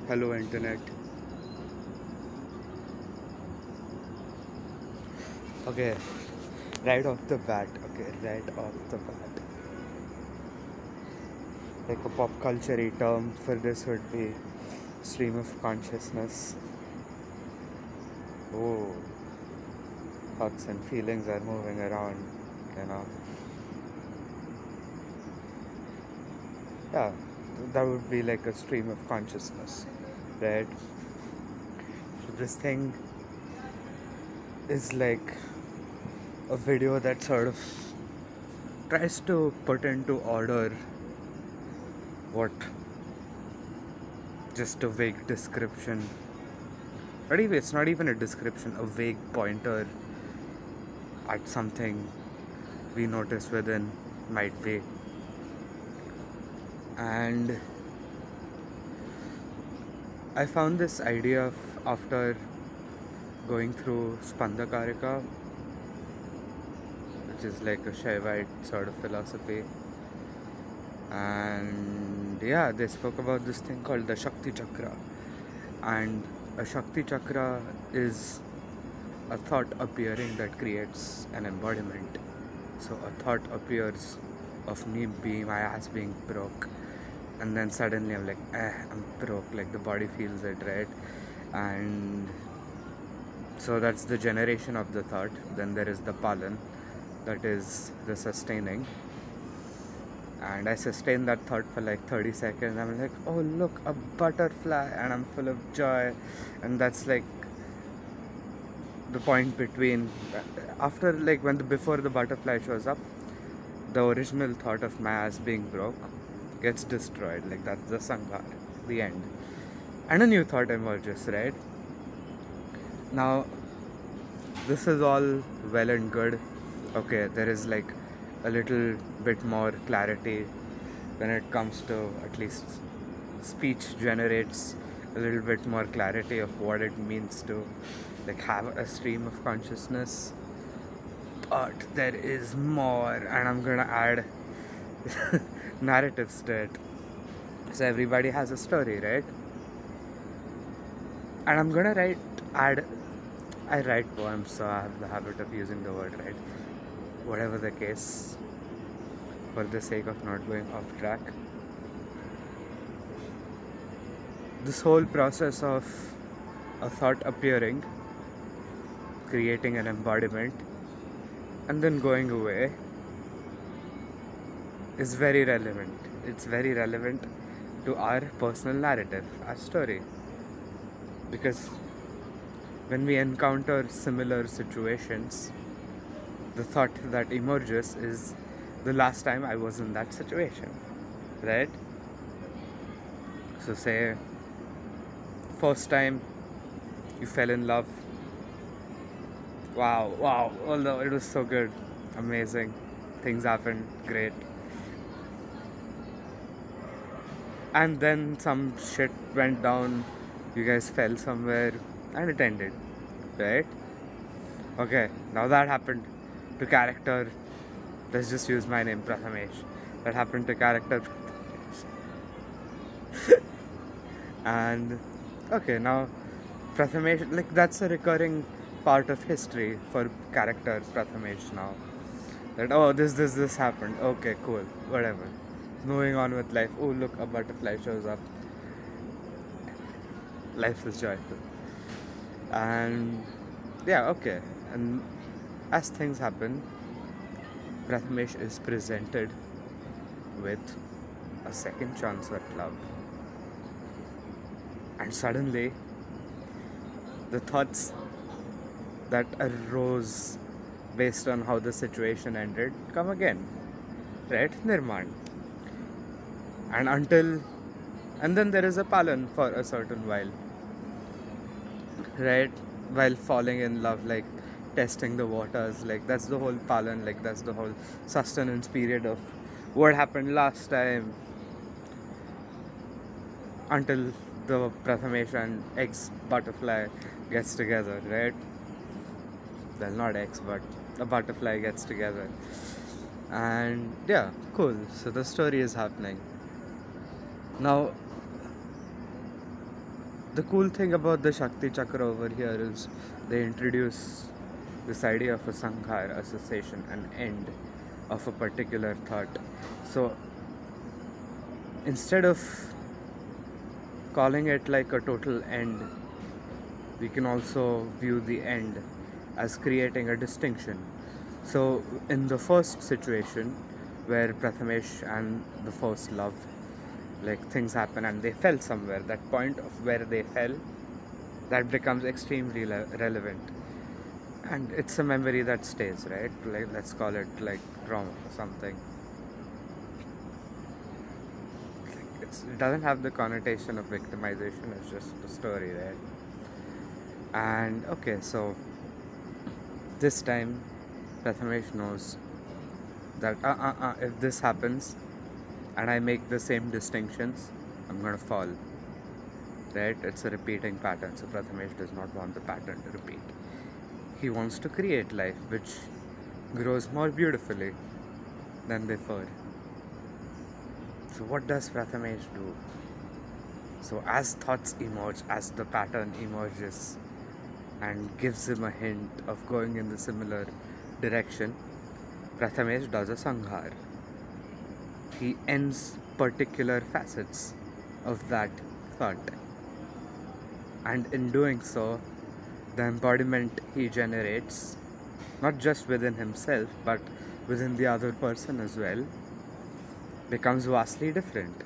Hello, internet. Okay, right off the bat. Okay, right off the bat. Like a pop culture term for this would be stream of consciousness. Oh, thoughts and feelings are moving around, you know. Yeah, that would be like a stream of consciousness, right? So this thing is like a video that sort of tries to put into order what just a vague description, or even it's not even a description, a vague pointer at something we notice within might be. And I found this idea after going through Spandakarika, which is like a Shaivite sort of philosophy. And yeah, they spoke about this thing called the Shakti Chakra. And a Shakti Chakra is a thought appearing that creates an embodiment. So a thought appears of me being, my ass being broke, and then suddenly I'm like, I'm broke, like the body feels it, right? And so that's the generation of the thought. Then there is the palan, that is the sustaining. And I sustain that thought for like 30 seconds. I'm like, oh look, a butterfly, and I'm full of joy. And that's like the point between, after like before the butterfly shows up, the original thought of my ass being broke gets destroyed. Like that's the sanghar, the end, and a new thought emerges, right? Now this is all well and good. Okay, there is like a little bit more clarity when it comes to, at least speech generates a little bit more clarity of what it means to like have a stream of consciousness. But there is more, and I'm gonna add narratives to it. So everybody has a story, right? And I'm gonna I write poems, so I have the habit of using the word, right? Whatever the case, for the sake of not going off track. This whole process of a thought appearing, creating an embodiment, and then going away is very relevant. It's very relevant to our personal narrative, our story. Because when we encounter similar situations, the thought that emerges is the last time I was in that situation, right? So say first time you fell in love. Wow, although it was so good, amazing, things happened, great. And then some shit went down, you guys fell somewhere, and it ended, right? Okay, now that happened to character, let's just use my name, Prathamesh. That happened to character. And okay, now Prathamesh, like that's a recurring part of history for character Prathamesh now. That, oh, this happened. Okay, cool, whatever. Moving on with life. Oh, look, a butterfly shows up. Life is joyful. And yeah, okay. And as things happen, Prathamesh is presented with a second chance at love. And suddenly, the thoughts that arose based on how the situation ended come again, right? Nirman. And then there is a palan for a certain while, right? While falling in love, like testing the waters, like that's the whole palan, like that's the whole sustenance period of what happened last time, until the Prathamesh and ex butterfly gets together, right? Well, not ex, but a butterfly gets together. And yeah, cool. So the story is happening. Now, the cool thing about the Shakti Chakra over here is they introduce this idea of a sanghar, a cessation, an end of a particular thought. So instead of calling it like a total end, we can also view the end as creating a distinction. So in the first situation where Prathamesh and the first love, like things happen and they fell somewhere, that point of where they fell, that becomes extremely relevant, and it's a memory that stays, right? Like, let's call it like trauma or something. It doesn't have the connotation of victimization, it's just a story, right? And okay, so this time Prathamesh knows that if this happens and I make the same distinctions, I'm gonna fall, right? It's a repeating pattern, so Prathamesh does not want the pattern to repeat. He wants to create life which grows more beautifully than before. So what does Prathamesh do? So as thoughts emerge, as the pattern emerges and gives him a hint of going in the similar direction, Prathamesh does a sanghar. He ends particular facets of that thought. And in doing so, the embodiment he generates, not just within himself, but within the other person as well, becomes vastly different.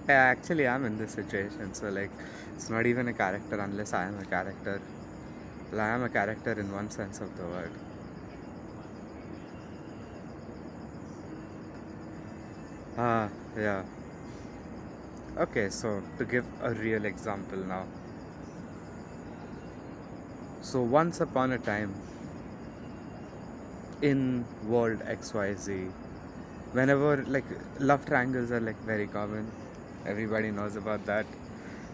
I actually am in this situation, so like it's not even a character unless I am a character. Well, I am a character in one sense of the word. Yeah. Okay, so to give a real example now. So once upon a time in world XYZ, whenever like love triangles are like very common, everybody knows about that.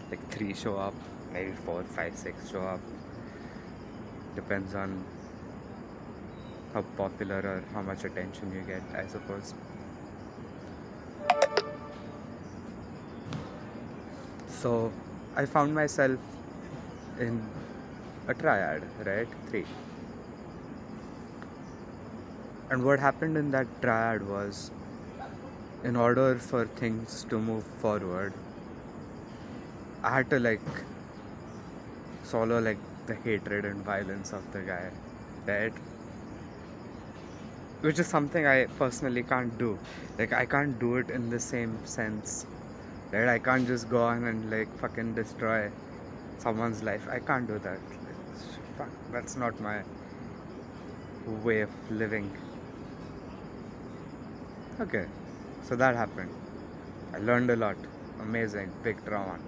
Like 3 show up, maybe 4, 5, 6 show up. Depends on how popular or how much attention you get, I suppose. So I found myself in a triad, right? 3. And what happened in that triad was, in order for things to move forward, I had to like swallow like the hatred and violence of the guy, right? Which is something I personally can't do. Like I can't do it in the same sense, right? I can't just go on and like fucking destroy someone's life. I can't do that. Fuck, that's not my way of living. Okay, so that happened. I learned a lot. Amazing, big trauma.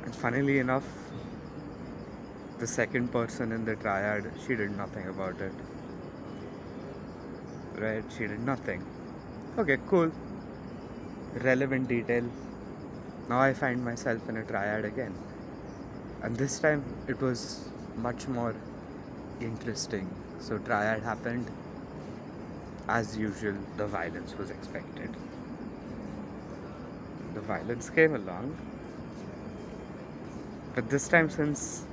And funnily enough, the second person in the triad, she did nothing about it. Right? She did nothing. Okay, cool. Relevant detail. Now I find myself in a triad again. And this time it was much more interesting. So triad happened. As usual, the violence was expected. The violence came along. But this time, since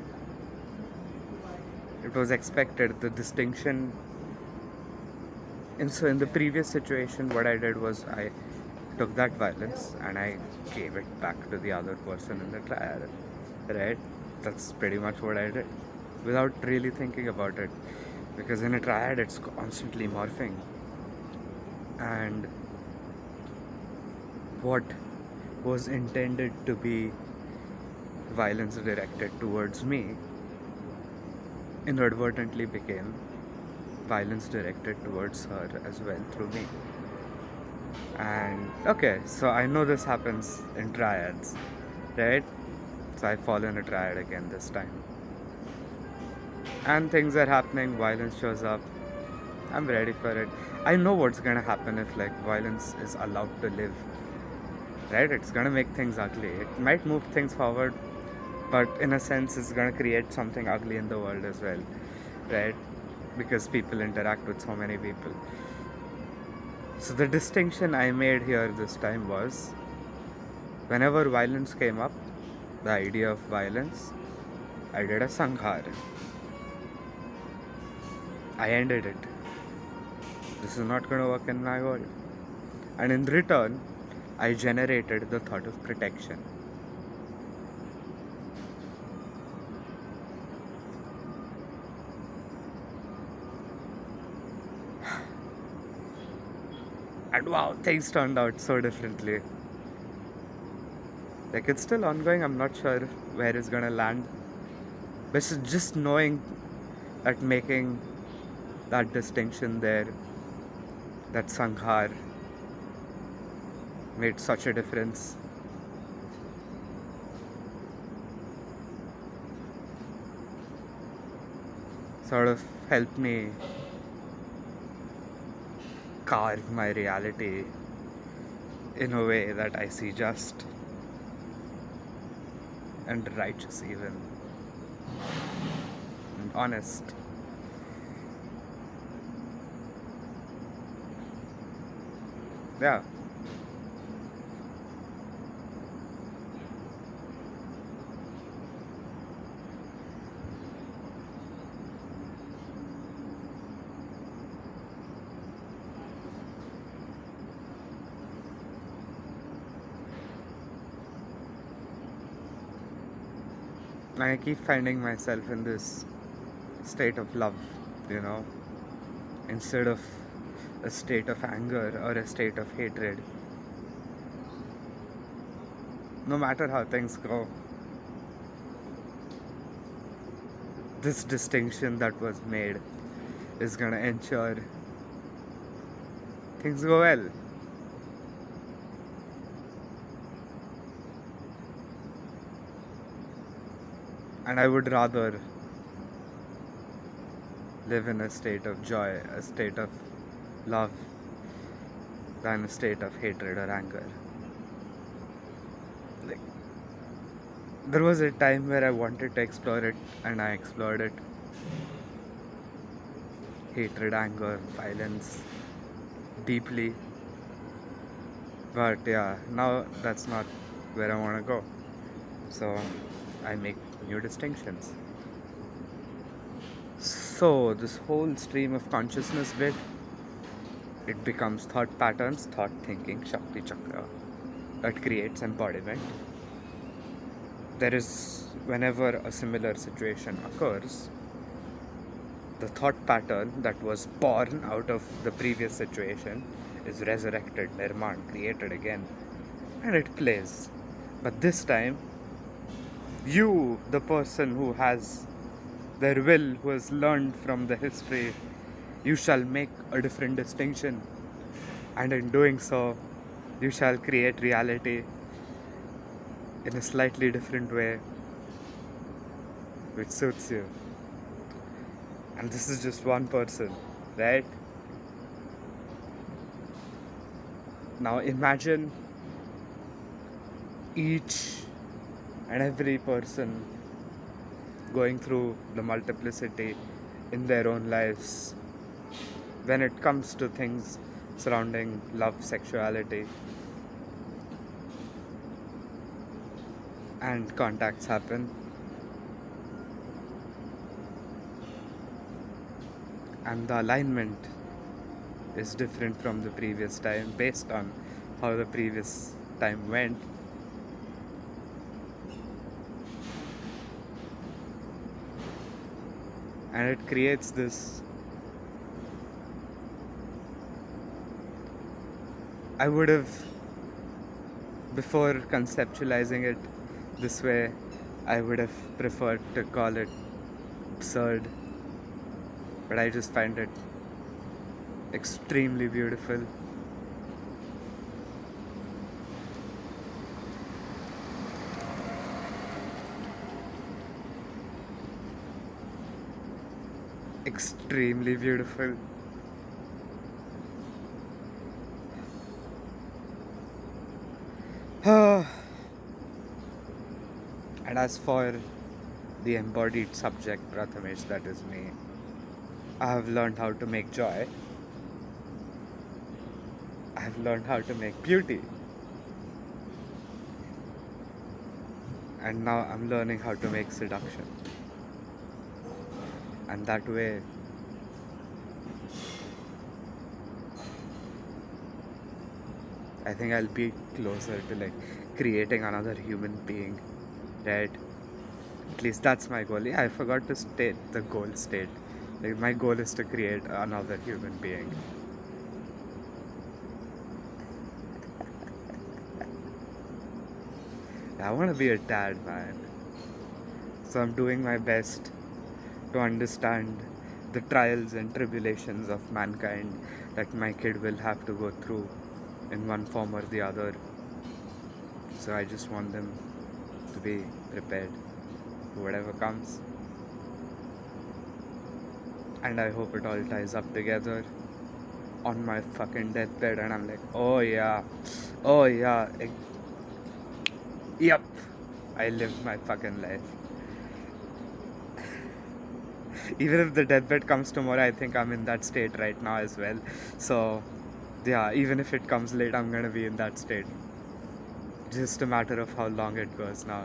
it was expected, the distinction. And so in the previous situation, what I did was I took that violence and I gave it back to the other person in the triad. Right? That's pretty much what I did. Without really thinking about it. Because in a triad, it's constantly morphing. And what was intended to be violence directed towards me inadvertently became violence directed towards her as well through me. And okay, so I know this happens in triads, right? So I fall in a triad again this time. And things are happening, violence shows up. I'm ready for it. I know what's gonna happen if like violence is allowed to live. Right? It's gonna make things ugly. It might move things forward, but in a sense it's going to create something ugly in the world as well, right? Because people interact with so many people. So the distinction I made here this time was, whenever violence came up, the idea of violence, I did a sanghar. I ended it. This is not going to work in my world. And in return, I generated the thought of protection. And wow, things turned out so differently. Like, it's still ongoing, I'm not sure where it's gonna land. But it's just knowing that making that distinction there, that sanghar, made such a difference. Sort of helped me carve my reality in a way that I see just and righteous, even, and honest. Yeah. I keep finding myself in this state of love, you know, instead of a state of anger or a state of hatred. No matter how things go, this distinction that was made is gonna ensure things go well. And I would rather live in a state of joy, a state of love, than a state of hatred or anger. Like, there was a time where I wanted to explore it, and I explored it. Hatred, anger, violence, deeply. But yeah, now that's not where I want to go. So I make new distinctions. So this whole stream of consciousness bit, it becomes thought patterns, thought thinking, Shakti Chakra, that creates embodiment. There is, whenever a similar situation occurs, the thought pattern that was born out of the previous situation is resurrected, nirman, created again, and it plays. But this time, you, the person who has their will, who has learned from the history, you shall make a different distinction, and in doing so, you shall create reality in a slightly different way which suits you. And this is just one person, right? Now imagine each and every person going through the multiplicity in their own lives when it comes to things surrounding love, sexuality, and contacts happen. And the alignment is different from the previous time based on how the previous time went. And it creates this, I would have, before conceptualizing it this way, I would have preferred to call it absurd, but I just find it extremely beautiful. Extremely beautiful. And And as for the embodied subject, Prathamesh, that is me, I have learned how to make joy. I have learned how to make beauty. And now I'm learning how to make seduction. And that way, I think I'll be closer to like creating another human being, right? At least that's my goal. Yeah, I forgot to state the goal state. Like my goal is to create another human being. I want to be a dad, man. So I'm doing my best to understand the trials and tribulations of mankind that my kid will have to go through in one form or the other. So I just want them to be prepared for whatever comes. And I hope it all ties up together on my fucking deathbed and I'm like, oh yeah, yep, I lived my fucking life. Even if the deathbed comes tomorrow, I think I'm in that state right now as well. So yeah, even if it comes late, I'm gonna be in that state. Just a matter of how long it goes now.